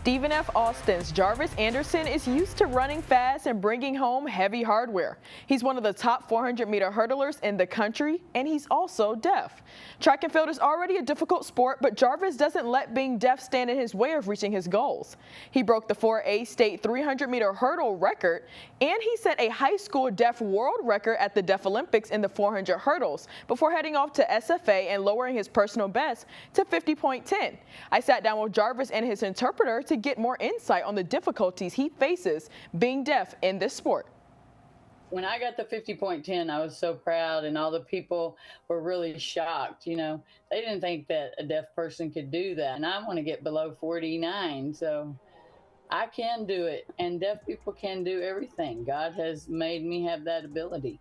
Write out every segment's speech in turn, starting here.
Stephen F. Austin's Jarvis Anderson is used to running fast and bringing home heavy hardware. He's one of the top 400-meter hurdlers in the country, and he's also deaf. Track and field is already a difficult sport, but Jarvis doesn't let being deaf stand in his way of reaching his goals. He broke the 4A state 300-meter hurdle record, and he set a high school deaf world record at the Deaf Olympics in the 400 hurdles before heading off to SFA and lowering his personal best to 50.10. I sat down with Jarvis and his interpreter to get more insight on the difficulties he faces being deaf in this sport. When I got the 50.10, I was so proud, and all the people were really shocked. You know, they didn't think that a deaf person could do that, and I want to get below 49, so I can do it, and deaf people can do everything. God has made me have that ability.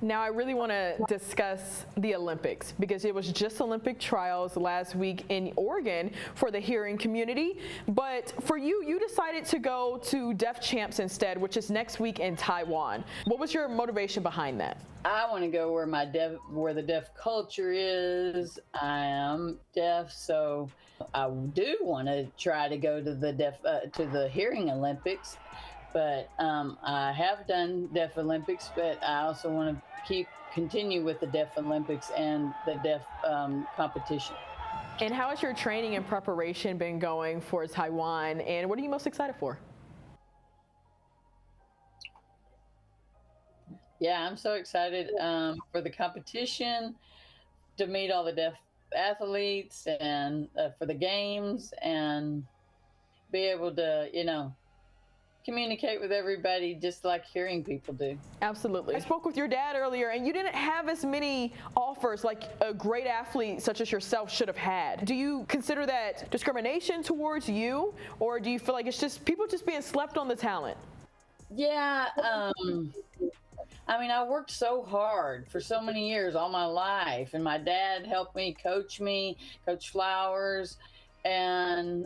Now, I really want to discuss the Olympics because it was just Olympic trials last week in Oregon for the hearing community. But for you, you decided to go to Deaf Champs instead, which is next week in Taiwan. What was your motivation behind that? I want to go where the deaf culture is. I am deaf, so I do want to try to go to the hearing Olympics. But I have done Deaf Olympics, but I also want to continue with the Deaf Olympics and the deaf competition. And how has your training and preparation been going for Taiwan, and what are you most excited for? Yeah, I'm so excited for the competition, to meet all the deaf athletes, and for the games, and be able to, communicate with everybody just like hearing people do. Absolutely. I spoke with your dad earlier, and you didn't have as many offers like a great athlete such as yourself should have had. Do you consider that discrimination towards you, or do you feel like it's just people just being slept on the talent? Yeah, I mean, I worked so hard for so many years, all my life, and my dad helped me, Coach Flowers. And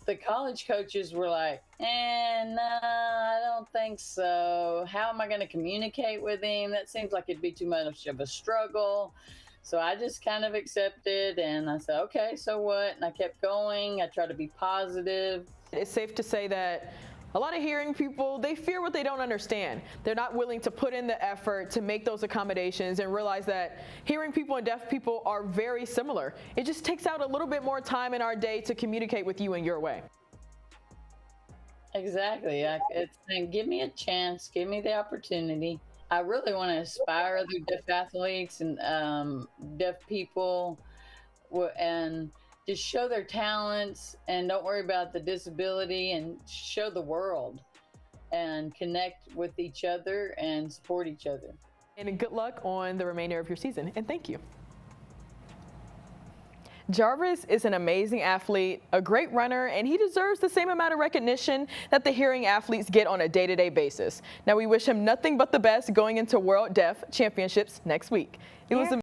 the college coaches were like, no, I don't think so. How am I going to communicate with him? That seems like it'd be too much of a struggle. So I just kind of accepted, and I said, okay, so what? And I kept going. I tried to be positive. It's safe to say that a lot of hearing people, they fear what they don't understand. They're not willing to put in the effort to make those accommodations and realize that hearing people and deaf people are very similar. It just takes out a little bit more time in our day to communicate with you in your way. Exactly. It's saying, give me a chance, give me the opportunity. I really want to inspire other deaf athletes and deaf people, and just show their talents and don't worry about the disability, and show the world and connect with each other and support each other. And good luck on the remainder of your season, and thank you. Jarvis is an amazing athlete, a great runner, and he deserves the same amount of recognition that the hearing athletes get on a day-to-day basis. Now, we wish him nothing but the best going into World Deaf Championships next week. It was